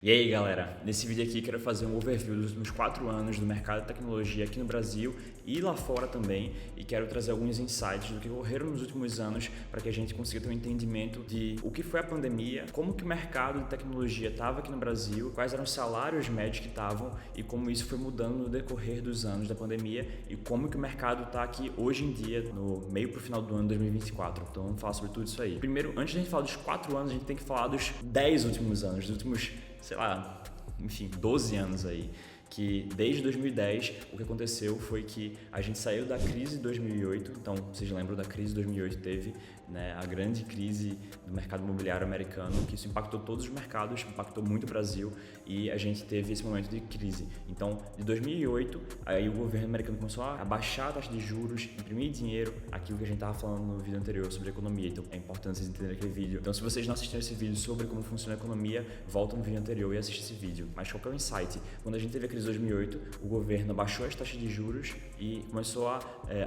E aí galera, nesse vídeo aqui quero fazer um overview dos últimos 4 anos do mercado de tecnologia aqui no Brasil e lá fora também, e quero trazer alguns insights do que ocorreram nos últimos anos para que a gente consiga ter um entendimento de o que foi a pandemia, como que o mercado de tecnologia estava aqui no Brasil, quais eram os salários médios que estavam e como isso foi mudando no decorrer dos anos da pandemia e como que o mercado está aqui hoje em dia, no meio para o final do ano de 2024. Então vamos falar sobre tudo isso aí. Primeiro, antes de a gente falar dos 4 anos, a gente tem que falar dos 10 últimos anos, dos últimos, sei lá, enfim, 12 anos aí, que desde 2010 o que aconteceu foi que a gente saiu da crise de 2008, então vocês lembram da crise de 2008, teve, né, a grande crise do mercado imobiliário americano, que isso impactou todos os mercados, impactou muito o Brasil e a gente teve esse momento de crise. Então, de 2008, aí o governo americano começou a baixar a taxa de juros, imprimir dinheiro, aquilo que a gente estava falando no vídeo anterior sobre economia, então é importante vocês entenderem aquele vídeo. Então, se vocês não assistiram esse vídeo sobre como funciona a economia, volta no vídeo anterior e assiste esse vídeo. Mas qual que é o insight? Quando a gente teve a crise de 2008, o governo baixou as taxas de juros e começou a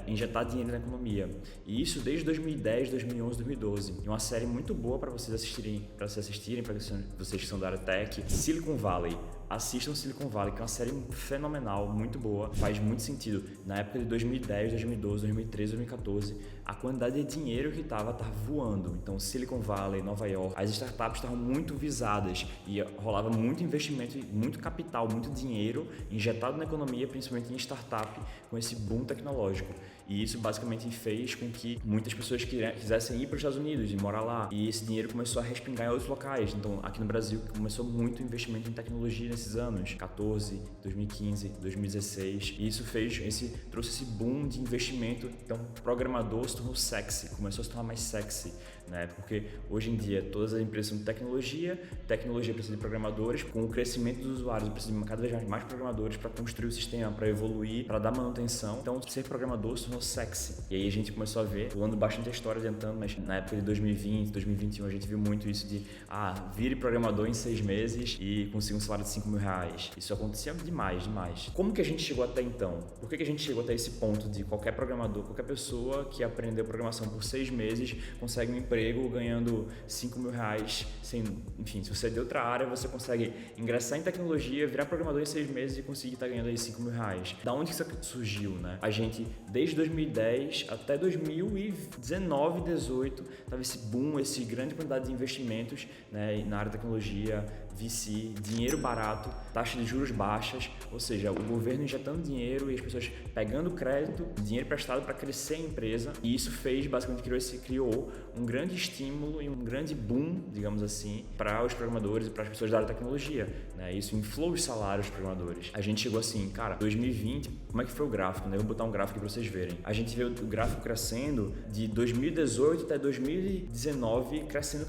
injetar dinheiro na economia. E isso desde 2010, 2011, 2012. E uma série muito boa para vocês assistirem, para vocês que são da área tech, Silicon Valley. Assistam Silicon Valley, que é uma série fenomenal, muito boa, faz muito sentido. Na época de 2010, 2012, 2013, 2014, a quantidade de dinheiro que estava voando. Então, Silicon Valley, Nova York, as startups estavam muito visadas e rolava muito investimento, muito capital, muito dinheiro injetado na economia, principalmente em startup, com esse boom tecnológico. E isso basicamente fez com que muitas pessoas quisessem ir para os Estados Unidos e morar lá. E esse dinheiro começou a respingar em outros locais. Então, aqui no Brasil, começou muito investimento em tecnologia nesses anos, 14, 2015, 2016. E isso trouxe esse boom de investimento. Então, programador se tornou sexy, começou a se tornar mais sexy, né? Porque hoje em dia todas as empresas são de tecnologia precisa de programadores. Com o crescimento dos usuários, precisa de cada vez mais programadores para construir o sistema, para evoluir, para dar manutenção. Então, ser programador se tornou sexy. E aí a gente começou a ver, pulando bastante a história, adiantando, mas na época de 2020, 2021, a gente viu muito isso de vire programador em 6 meses e consiga um salário de 5 mil reais. Isso acontecia demais. Como que a gente chegou até então? Por que a gente chegou até esse ponto de qualquer programador, qualquer pessoa que aprendeu programação por 6 meses consegue um emprego ganhando 5 mil reais enfim, se você é de outra área, você consegue ingressar em tecnologia, virar programador em 6 meses e conseguir estar ganhando aí 5 mil reais. Da onde que isso surgiu, né? A gente, desde 2010 até 2019, 2018, tava esse boom, esse grande quantidade de investimentos, né, na área de tecnologia, VC, dinheiro barato, taxa de juros baixas, ou seja, o governo injetando dinheiro e as pessoas pegando crédito, dinheiro emprestado para crescer a empresa. E isso basicamente criou um grande estímulo e um grande boom, digamos assim, para os programadores e para as pessoas da área de tecnologia, né? Isso inflou os salários dos programadores. A gente chegou assim, cara, 2020, como é que foi o gráfico, né? Eu vou botar um gráfico aqui para vocês verem. A gente vê o gráfico crescendo de 2018 até 2019, crescendo.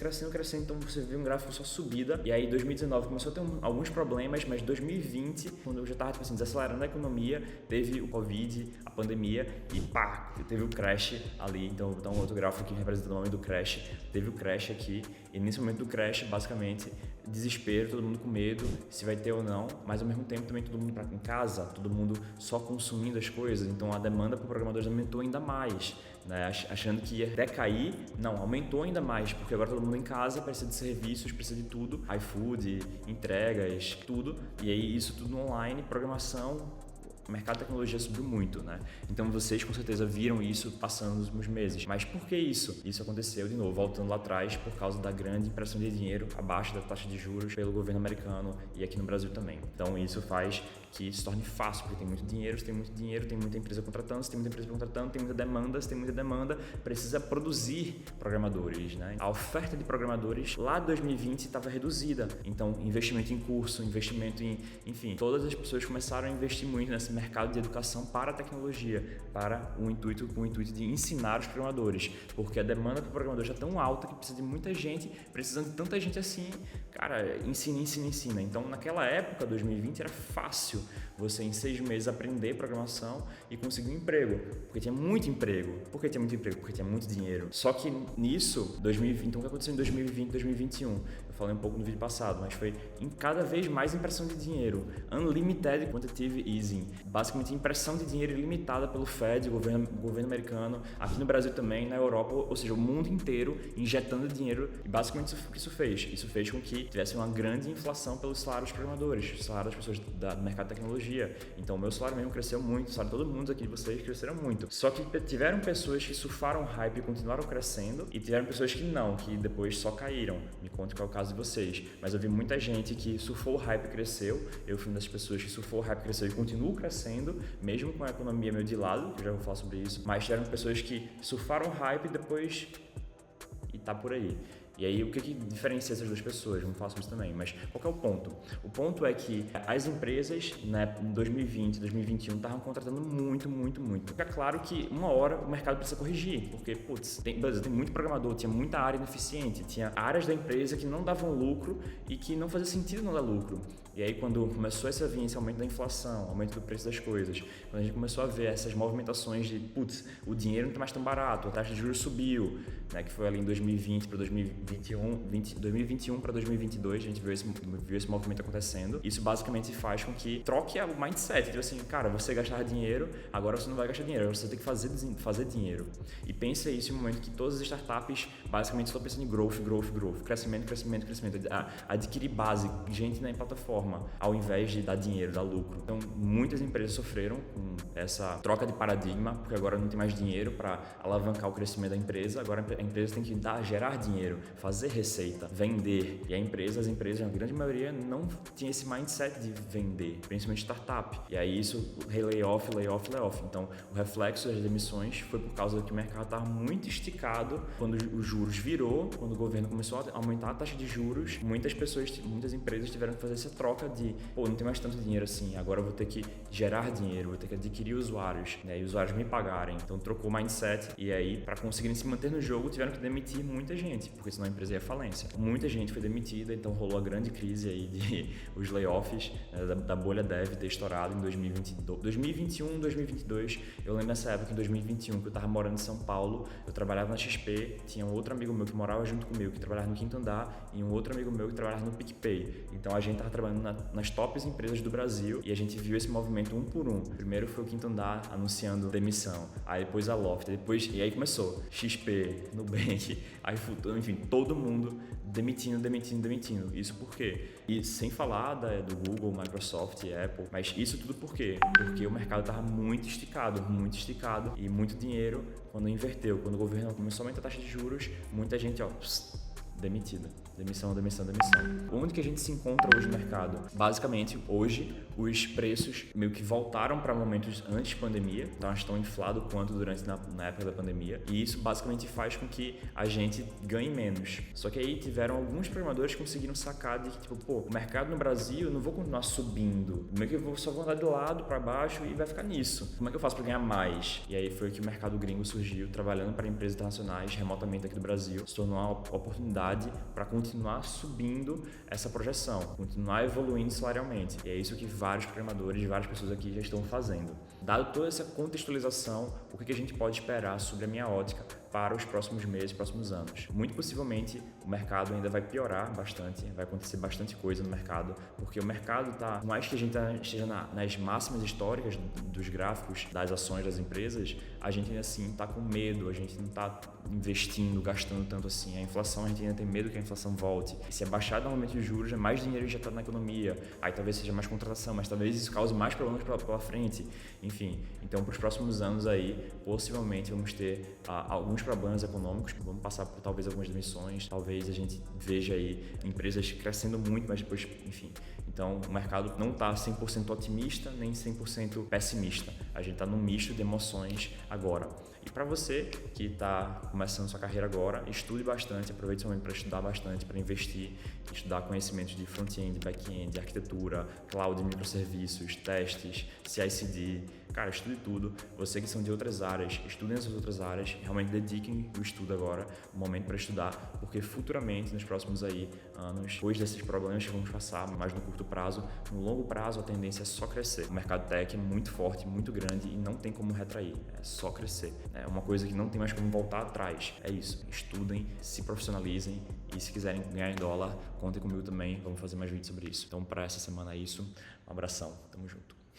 Então você vê um gráfico só subida. E aí 2019 começou a ter alguns problemas, mas 2020, quando eu já estava assim, desacelerando a economia, teve o Covid, a pandemia e pá, teve o crash ali. Então vou botar um outro gráfico aqui representando o momento do crash. Teve o crash aqui e nesse momento do crash, basicamente, desespero, todo mundo com medo se vai ter ou não, mas ao mesmo tempo também todo mundo em casa, todo mundo só consumindo as coisas, então a demanda por programadores aumentou ainda mais, né? Achando que ia decair, não, aumentou ainda mais, porque agora todo mundo em casa precisa de serviços, precisa de tudo, iFood, entregas, tudo, e aí isso tudo online, programação. O mercado de tecnologia subiu muito, né? Então vocês com certeza viram isso passando nos últimos meses. Mas por que isso? Isso aconteceu, de novo, voltando lá atrás, por causa da grande impressão de dinheiro abaixo da taxa de juros pelo governo americano e aqui no Brasil também. Então isso faz que se torne fácil, porque tem muito dinheiro, tem muita empresa contratando, tem muita demanda, precisa produzir programadores, né? A oferta de programadores lá em 2020 estava reduzida. Então, investimento em curso, investimento enfim, todas as pessoas começaram a investir muito nesse mercado de educação para a tecnologia, com o intuito de ensinar os programadores, porque a demanda para programadores é tão alta que precisa de muita gente, precisando de tanta gente assim, cara, ensina. Então, naquela época, 2020, era fácil você em 6 meses aprender programação e conseguir um emprego, porque tinha muito emprego. Por que tinha muito emprego? Porque tinha muito dinheiro. Só que nisso, então o que aconteceu em 2020, 2021? falei um pouco no vídeo passado, mas foi em cada vez mais impressão de dinheiro. Unlimited Quantitative Easing. Basicamente, impressão de dinheiro ilimitada pelo Fed, o governo americano, aqui no Brasil também, na Europa, ou seja, o mundo inteiro injetando dinheiro. E basicamente o que isso fez? Isso fez com que tivesse uma grande inflação pelos salários dos programadores, salário das pessoas do mercado de tecnologia. Então, o meu salário mesmo cresceu muito, o salário de todo mundo aqui de vocês cresceram muito. Só que tiveram pessoas que surfaram o hype e continuaram crescendo, e tiveram pessoas que não, que depois só caíram. Me conte qual é o caso de vocês. Mas eu vi muita gente que surfou o hype e cresceu. Eu fui uma das pessoas que surfou o hype e cresceu e continuo crescendo, mesmo com a economia meio de lado, que eu já vou falar sobre isso. Mas tiveram pessoas que surfaram o hype e depois... e tá por aí. E aí, o que diferencia essas duas pessoas? Vamos falar sobre isso também. Mas qual que é o ponto? O ponto é que as empresas, né, em 2020, 2021, estavam contratando muito. Porque é claro que uma hora o mercado precisa corrigir. Porque, tem muito programador, tinha muita área ineficiente, tinha áreas da empresa que não davam lucro e que não fazia sentido não dar lucro. E aí, quando começou a vir esse aumento da inflação, aumento do preço das coisas, quando a gente começou a ver essas movimentações de, o dinheiro não está mais tão barato, a taxa de juros subiu, né, que foi ali em 2020 para 2021 para 2022, a gente viu esse movimento acontecendo. Isso basicamente faz com que troque o mindset, tipo assim, cara, você gastava dinheiro, agora você não vai gastar dinheiro, agora você tem que fazer dinheiro. E pensa isso em um momento que todas as startups basicamente estão pensando em growth, crescimento, adquirir base, gente na plataforma, ao invés de dar dinheiro, dar lucro. Então, muitas empresas sofreram com essa troca de paradigma, porque agora não tem mais dinheiro para alavancar o crescimento da empresa, agora a empresa tem que gerar dinheiro, fazer receita, vender. E as empresas, a grande maioria, não tinha esse mindset de vender, principalmente startup. E aí isso, layoff. Então, o reflexo das demissões foi por causa que o mercado estava muito esticado. Quando os juros virou, quando o governo começou a aumentar a taxa de juros, muitas empresas tiveram que fazer essa troca de, não tem mais tanto dinheiro assim, agora eu vou ter que gerar dinheiro, vou ter que adquirir usuários, né, e usuários me pagarem. Então trocou o mindset e aí, para conseguirem se manter no jogo, tiveram que demitir muita gente, porque senão a empresa ia à falência. Muita gente foi demitida, então rolou a grande crise aí de os layoffs, né, da bolha dev ter estourado em 2021, 2022. Eu lembro nessa época, em 2021, que eu tava morando em São Paulo, eu trabalhava na XP, tinha um outro amigo meu que morava junto comigo, que trabalhava no Quinto Andar, e um outro amigo meu que trabalhava no PicPay. Então a gente tava trabalhando nas tops empresas do Brasil e a gente viu esse movimento um por um. Primeiro foi o Quinto Andar anunciando demissão, aí depois a Loft, e aí começou XP, Nubank, iFuturo, enfim, todo mundo demitindo. Isso por quê? E sem falar do Google, Microsoft, Apple, mas isso tudo por quê? Porque o mercado estava muito esticado e muito dinheiro quando inverteu, quando o governo começou a aumentar a taxa de juros, muita gente, demitida. Demissão. Onde que a gente se encontra hoje no mercado? Basicamente, hoje, os preços meio que voltaram para momentos antes da pandemia, então estão inflados quanto na época da pandemia, e isso basicamente faz com que a gente ganhe menos. Só que aí tiveram alguns programadores que conseguiram sacar de que, o mercado no Brasil, eu não vou continuar subindo, meio que eu só vou andar de lado para baixo e vai ficar nisso. Como é que eu faço para ganhar mais? E aí foi que o mercado gringo surgiu, trabalhando para empresas internacionais, remotamente aqui do Brasil, se tornou uma oportunidade para continuar subindo essa projeção, continuar evoluindo salarialmente. E é isso que vários programadores, várias pessoas aqui já estão fazendo. Dado toda essa contextualização, o que a gente pode esperar sobre a minha ótica para os próximos meses, próximos anos? Muito possivelmente o mercado ainda vai piorar bastante, vai acontecer bastante coisa no mercado, porque o mercado por mais que a gente esteja nas máximas históricas dos gráficos das ações das empresas, a gente ainda assim está com medo, a gente não está investindo, gastando tanto assim. A inflação, a gente ainda tem medo que a inflação volte. E se abaixar normalmente os juros, é mais dinheiro injetado na economia, aí talvez seja mais contratação, mas talvez isso cause mais problemas pela frente. Enfim, então para os próximos anos aí, possivelmente vamos ter alguns problemas econômicos, vamos passar por talvez algumas demissões, talvez a gente veja aí empresas crescendo muito, mas depois, enfim. Então, o mercado não está 100% otimista, nem 100% pessimista. A gente está num misto de emoções agora. E para você que está começando sua carreira agora, estude bastante, aproveite esse momento para estudar bastante, para investir, estudar conhecimentos de front-end, back-end, arquitetura, cloud, microserviços, testes, CI/CD. Cara, estude tudo. Você que são de outras áreas, estudem essas outras áreas, realmente dediquem o estudo agora, o momento para estudar, porque futuramente, nos próximos anos, depois desses problemas que vamos passar, mais no curto prazo, no longo prazo a tendência é só crescer. O mercado tech é muito forte, muito grande. grande e não tem como retrair, é só crescer. É uma coisa que não tem mais como voltar atrás. É isso, estudem, se profissionalizem e se quiserem ganhar em dólar, contem comigo também, vamos fazer mais vídeos sobre isso. Então, para essa semana é isso, um abração, tamo junto.